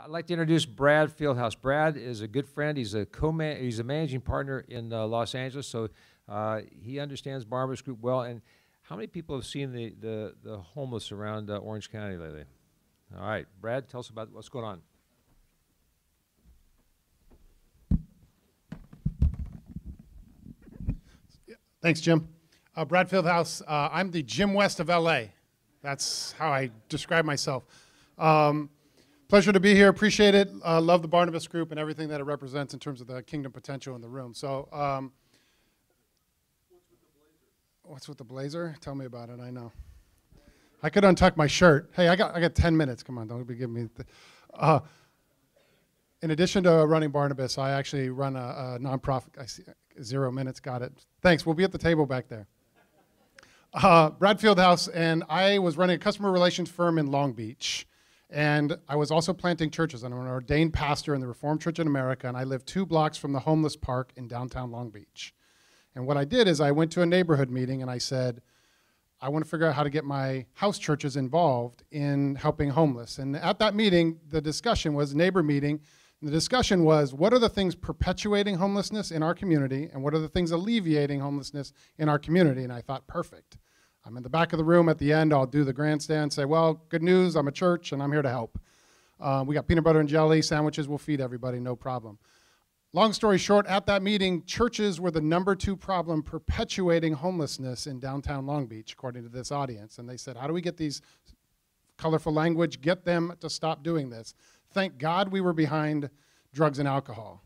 I'd like to introduce Brad Fieldhouse. Brad is a good friend. He's a he's a managing partner in Los Angeles, so he understands Barnabas Group well. And how many people have seen the homeless around Orange County lately? All right, Brad, tell us about what's going on. Thanks, Jim. Brad Fieldhouse. I'm the Jim West of LA. That's how I describe myself. Pleasure to be here. Appreciate it. Love the Barnabas Group and everything that it represents in terms of the kingdom potential in the room. So, what's with the blazer? Tell me about it. I know. I could untuck my shirt. Hey, I got 10 minutes. Come on, don't be giving me. In addition to running Barnabas, I actually run a nonprofit. I see 0 minutes. Got it. Thanks. We'll be at the table back there. Brad Fieldhouse, and I was running a customer relations firm in Long Beach. And I was also planting churches. I'm an ordained pastor in the Reformed Church in America, and I live 2 blocks from the homeless park in downtown Long Beach. And what I did is I went to a neighborhood meeting, and I said, I want to figure out how to get my house churches involved in helping homeless. And at that meeting, the discussion was, neighbor meeting, and the discussion was, what are the things perpetuating homelessness in our community, and what are the things alleviating homelessness in our community? And I thought, perfect. I'm in the back of the room at the end. I'll do the grandstand, say, well, good news, I'm a church, and I'm here to help. We got peanut butter and jelly, sandwiches, we'll feed everybody, no problem. Long story short, at that meeting, churches were the #2 problem perpetuating homelessness in downtown Long Beach, according to this audience. And they said, how do we get these colorful language, get them to stop doing this? Thank God we were behind drugs and alcohol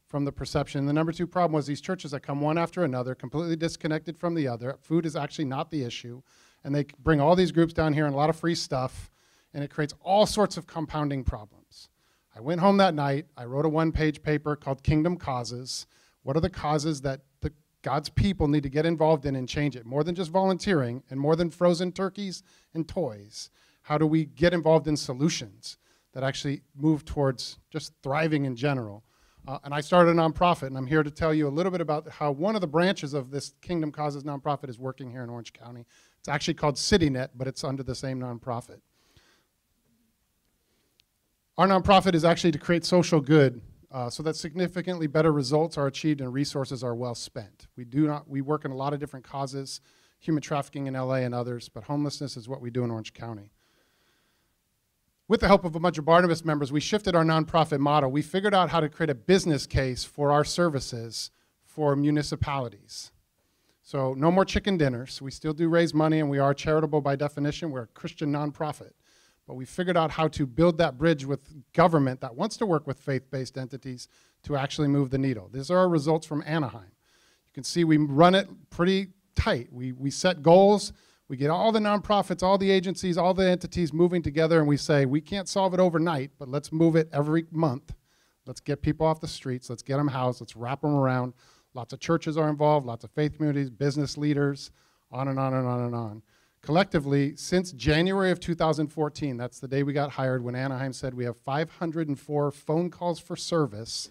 from the perception. The #2 problem was these churches that come one after another, completely disconnected from the other. Food is actually not the issue. And they bring all these groups down here and a lot of free stuff, and it creates all sorts of compounding problems. I went home that night. I wrote a 1-page paper called Kingdom Causes. What are the causes that God's people need to get involved in and change it? More than just volunteering and more than frozen turkeys and toys. How do we get involved in solutions that actually move towards just thriving in general? And I started a nonprofit, and I'm here to tell you a little bit about how one of the branches of this Kingdom Causes nonprofit is working here in Orange County. It's actually called CityNet, but it's under the same nonprofit. Our nonprofit is actually to create social good so that significantly better results are achieved and resources are well spent. We work in a lot of different causes, human trafficking in LA and others, but homelessness is what we do in Orange County. With the help of a bunch of Barnabas members, we shifted our nonprofit model. We figured out how to create a business case for our services for municipalities. So no more chicken dinners. We still do raise money, and we are charitable by definition. We're a Christian nonprofit. But we figured out how to build that bridge with government that wants to work with faith-based entities to actually move the needle. These are our results from Anaheim. You can see we run it pretty tight. We set goals. We get all the nonprofits, all the agencies, all the entities moving together, and we say, we can't solve it overnight, but let's move it every month. Let's get people off the streets. Let's get them housed. Let's wrap them around. Lots of churches are involved, lots of faith communities, business leaders, on and on and on and on. Collectively, since January of 2014, that's the day we got hired, when Anaheim said we have 504 phone calls for service,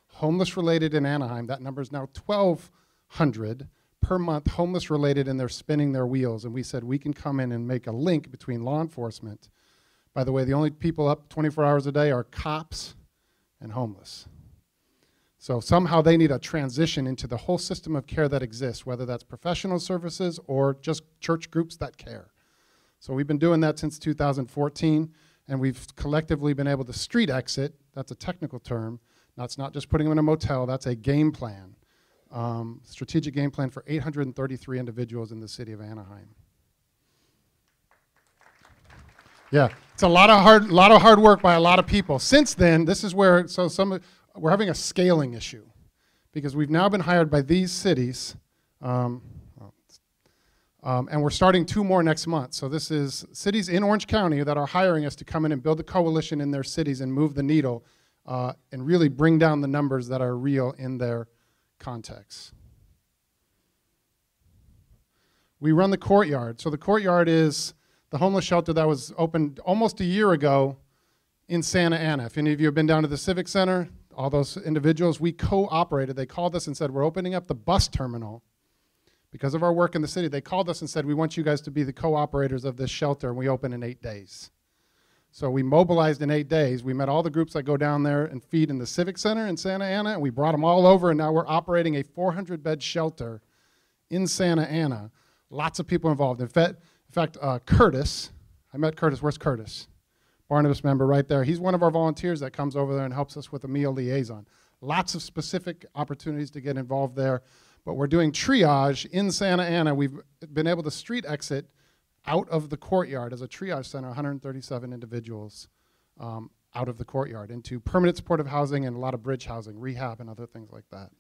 homeless-related in Anaheim. That number is now 1,200 per month, homeless-related, and they're spinning their wheels. And we said we can come in and make a link between law enforcement. By the way, the only people up 24 hours a day are cops and homeless. So somehow they need a transition into the whole system of care that exists, whether that's professional services or just church groups that care. So we've been doing that since 2014, and we've collectively been able to street exit. That's a technical term. Now, it's not just putting them in a motel. That's a game plan. Strategic game plan for 833 individuals in the city of Anaheim. Yeah, it's a lot of hard work by a lot of people. Since then, this is where we're having a scaling issue because we've now been hired by these cities, and we're starting 2 more next month. So this is cities in Orange County that are hiring us to come in and build a coalition in their cities and move the needle and really bring down the numbers that are real in their context. We run the Courtyard. So the Courtyard is the homeless shelter that was opened almost a year ago in Santa Ana. If any of you have been down to the Civic Center, all those individuals, we co-operated. They called us and said, we're opening up the bus terminal. Because of our work in the city, they called us and said, we want you guys to be the co-operators of this shelter, and we open in 8 days. So we mobilized in 8 days. We met all the groups that go down there and feed in the Civic Center in Santa Ana, and we brought them all over, and now we're operating a 400-bed shelter in Santa Ana. Lots of people involved. In fact, Curtis, I met Curtis. Where's Curtis? Barnabas member right there. He's one of our volunteers that comes over there and helps us with a meal liaison. Lots of specific opportunities to get involved there. But we're doing triage in Santa Ana. We've been able to street exit out of the courtyard as a triage center, 137 individuals out of the courtyard into permanent supportive housing and a lot of bridge housing, rehab and other things like that.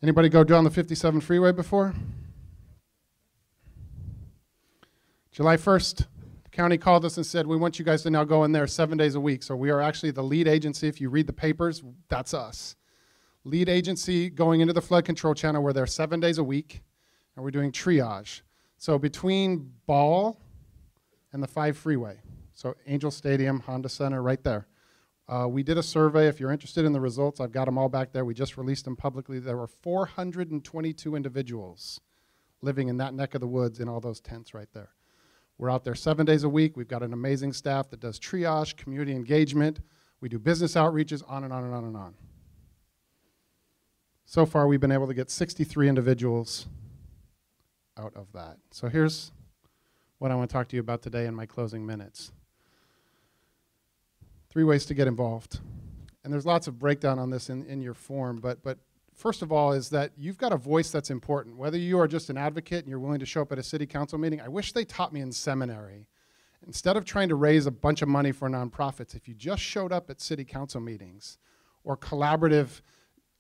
Anybody go down the 57 freeway before? July 1st, the county called us and said, we want you guys to now go in there 7 days a week. So we are actually the lead agency. If you read the papers, that's us. Lead agency going into the flood control channel. We're there 7 days a week, and we're doing triage. So between Ball and the 5 freeway, so Angel Stadium, Honda Center, right there. We did a survey. If you're interested in the results, I've got them all back there. We just released them publicly. There were 422 individuals living in that neck of the woods in all those tents right there. We're out there 7 days a week. We've got an amazing staff that does triage, community engagement. We do business outreaches, on and on and on and on. So far, we've been able to get 63 individuals out of that. So here's what I want to talk to you about today in my closing minutes. 3 ways to get involved. And there's lots of breakdown on this in your form, but first of all is that you've got a voice that's important. Whether you are just an advocate and you're willing to show up at a city council meeting, I wish they taught me in seminary. Instead of trying to raise a bunch of money for nonprofits, if you just showed up at city council meetings or collaborative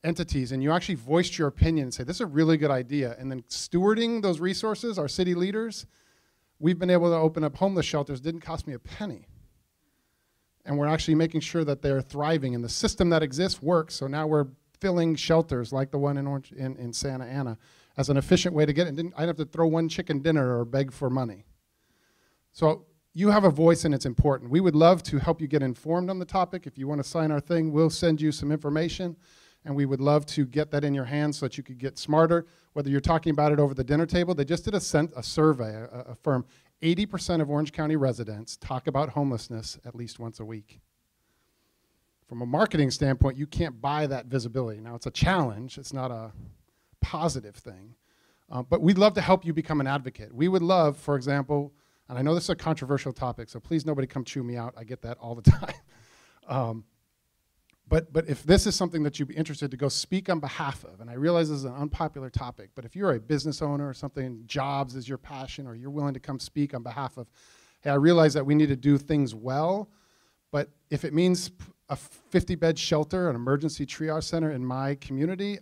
entities and you actually voiced your opinion and say, this is a really good idea, and then stewarding those resources, our city leaders, we've been able to open up homeless shelters. Didn't cost me a penny. And we're actually making sure that they're thriving, and the system that exists works. So now we're filling shelters like the one in Santa Ana as an efficient way to get it. I didn't have to throw one chicken dinner or beg for money. So you have a voice, and it's important. We would love to help you get informed on the topic. If you want to sign our thing, we'll send you some information. And we would love to get that in your hands so that you could get smarter, whether you're talking about it over the dinner table. They just did a survey, a firm. 80% of Orange County residents talk about homelessness at least once a week. From a marketing standpoint, you can't buy that visibility. Now, it's a challenge. It's not a positive thing. But we'd love to help you become an advocate. We would love, for example, and I know this is a controversial topic, so please nobody come chew me out. I get that all the time. But if this is something that you'd be interested to go speak on behalf of, and I realize this is an unpopular topic, but if you're a business owner or something, jobs is your passion, or you're willing to come speak on behalf of, hey, I realize that we need to do things well, but if it means a 50-bed shelter, an emergency triage center in my community,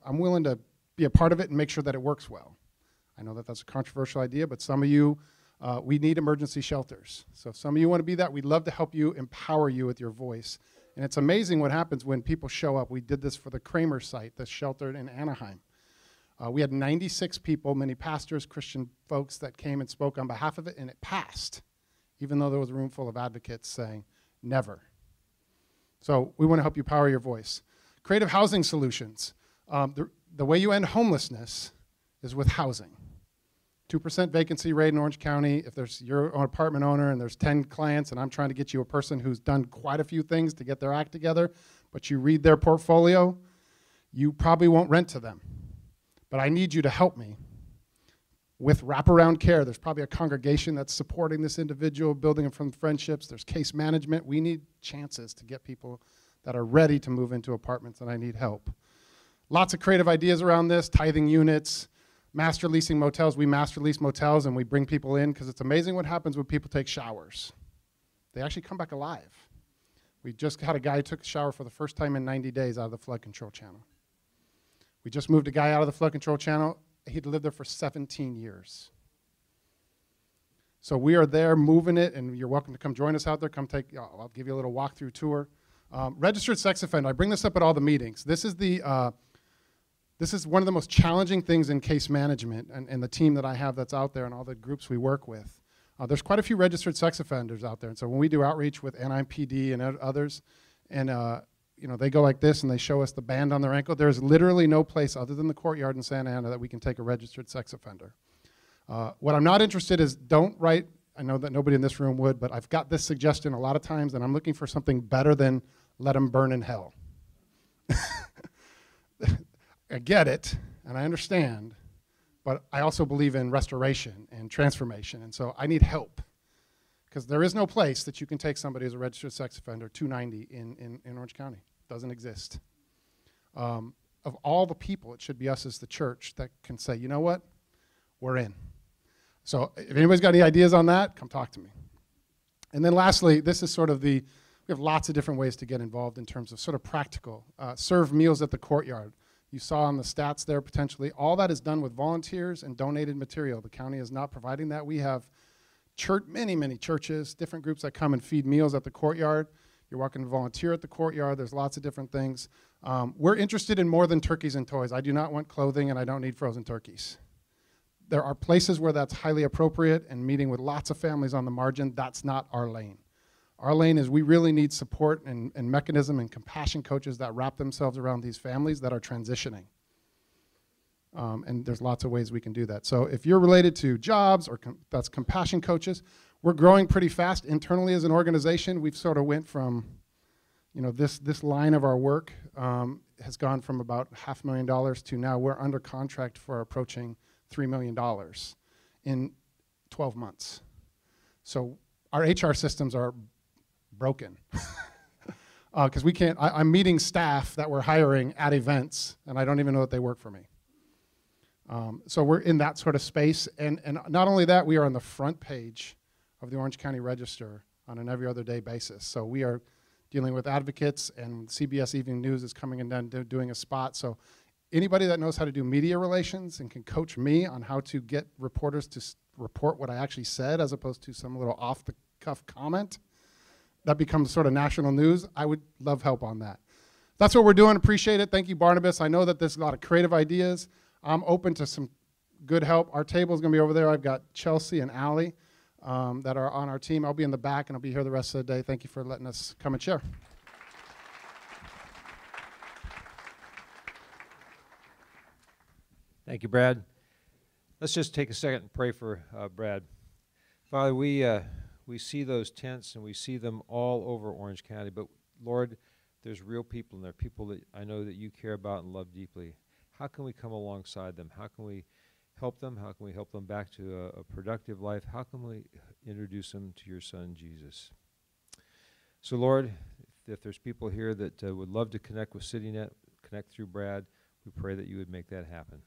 I'm willing to be a part of it and make sure that it works well. I know that that's a controversial idea, but some of you, we need emergency shelters. So if some of you want to be that, we'd love to help you, empower you with your voice. And it's amazing what happens when people show up. We did this for the Kramer site, the shelter in Anaheim. We had 96 people, many pastors, Christian folks that came and spoke on behalf of it, and it passed, even though there was a room full of advocates saying, never. So we want to help you power your voice. Creative housing solutions. The way you end homelessness is with housing. 2% vacancy rate in Orange County. If you're an apartment owner and there's 10 clients and I'm trying to get you a person who's done quite a few things to get their act together, but you read their portfolio, you probably won't rent to them. But I need you to help me with wraparound care. There's probably a congregation that's supporting this individual, building them from friendships. There's case management. We need chances to get people that are ready to move into apartments, and I need help. Lots of creative ideas around this, tithing units, master leasing motels. We master lease motels and we bring people in because it's amazing what happens when people take showers. They actually come back alive. We just had a guy who took a shower for the first time in 90 days out of the flood control channel. We just moved a guy out of the flood control channel. He'd lived there for 17 years. So we are there moving it, and you're welcome to come join us out there. Come I'll give you a little walkthrough tour. Registered sex offender. I bring this up at all the meetings. This is one of the most challenging things in case management and the team that I have that's out there and all the groups we work with. There's quite a few registered sex offenders out there. And so when we do outreach with NIPD and others, and they go like this and they show us the band on their ankle, there's literally no place other than the courtyard in Santa Ana that we can take a registered sex offender. What I'm not interested is don't write I know that nobody in this room would, but I've got this suggestion a lot of times, and I'm looking for something better than let them burn in hell. I get it, and I understand, but I also believe in restoration and transformation, and so I need help. Because there is no place that you can take somebody who's a registered sex offender, 290 in Orange County. Doesn't exist. Of all the people, it should be us as the church that can say, you know what, we're in. So if anybody's got any ideas on that, come talk to me. And then lastly, this is sort of we have lots of different ways to get involved in terms of sort of practical. Serve meals at the courtyard. You saw on the stats there potentially. All that is done with volunteers and donated material. The county is not providing that. We have many churches, different groups that come and feed meals at the courtyard. You're welcome to volunteer at the courtyard. There's lots of different things. We're interested in more than turkeys and toys. I do not want clothing, and I don't need frozen turkeys. There are places where that's highly appropriate, and meeting with lots of families on the margin, that's not our lane. Our lane is we really need support and mechanism and compassion coaches that wrap themselves around these families that are transitioning. And there's lots of ways we can do that. So if you're related to jobs, or that's compassion coaches, we're growing pretty fast internally as an organization. We've sort of went from, this line of our work has gone from about $500,000 to now we're under contract for approaching $3 million in 12 months. So our HR systems are broken. Because we can't, I'm meeting staff that we're hiring at events, and I don't even know that they work for me. So we're in that sort of space, and not only that, we are on the front page of the Orange County Register on an every other day basis. So we are dealing with advocates, and CBS Evening News is coming in and doing a spot. So anybody that knows how to do media relations and can coach me on how to get reporters to report what I actually said as opposed to some little off-the-cuff comment, that becomes sort of national news, I would love help on that. That's what we're doing. Appreciate it. Thank you, Barnabas. I know that there's a lot of creative ideas. I'm open to some good help. Our table is going to be over there. I've got Chelsea and Allie that are on our team. I'll be in the back, and I'll be here the rest of the day. Thank you for letting us come and share. Thank you, Brad. Let's just take a second and pray for Brad. Father, we see those tents, and we see them all over Orange County, but Lord, there's real people in there, people that I know that you care about and love deeply. How can we come alongside them? How can we help them? How can we help them back to a productive life? How can we introduce them to your son, Jesus? So, Lord, if there's people here that would love to connect with CityNet, connect through Brad, we pray that you would make that happen.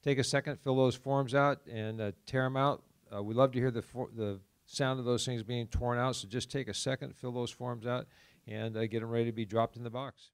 Take a second, fill those forms out, and tear them out. We'd love to hear the sound of those things being torn out, so just take a second, fill those forms out, and get them ready to be dropped in the box.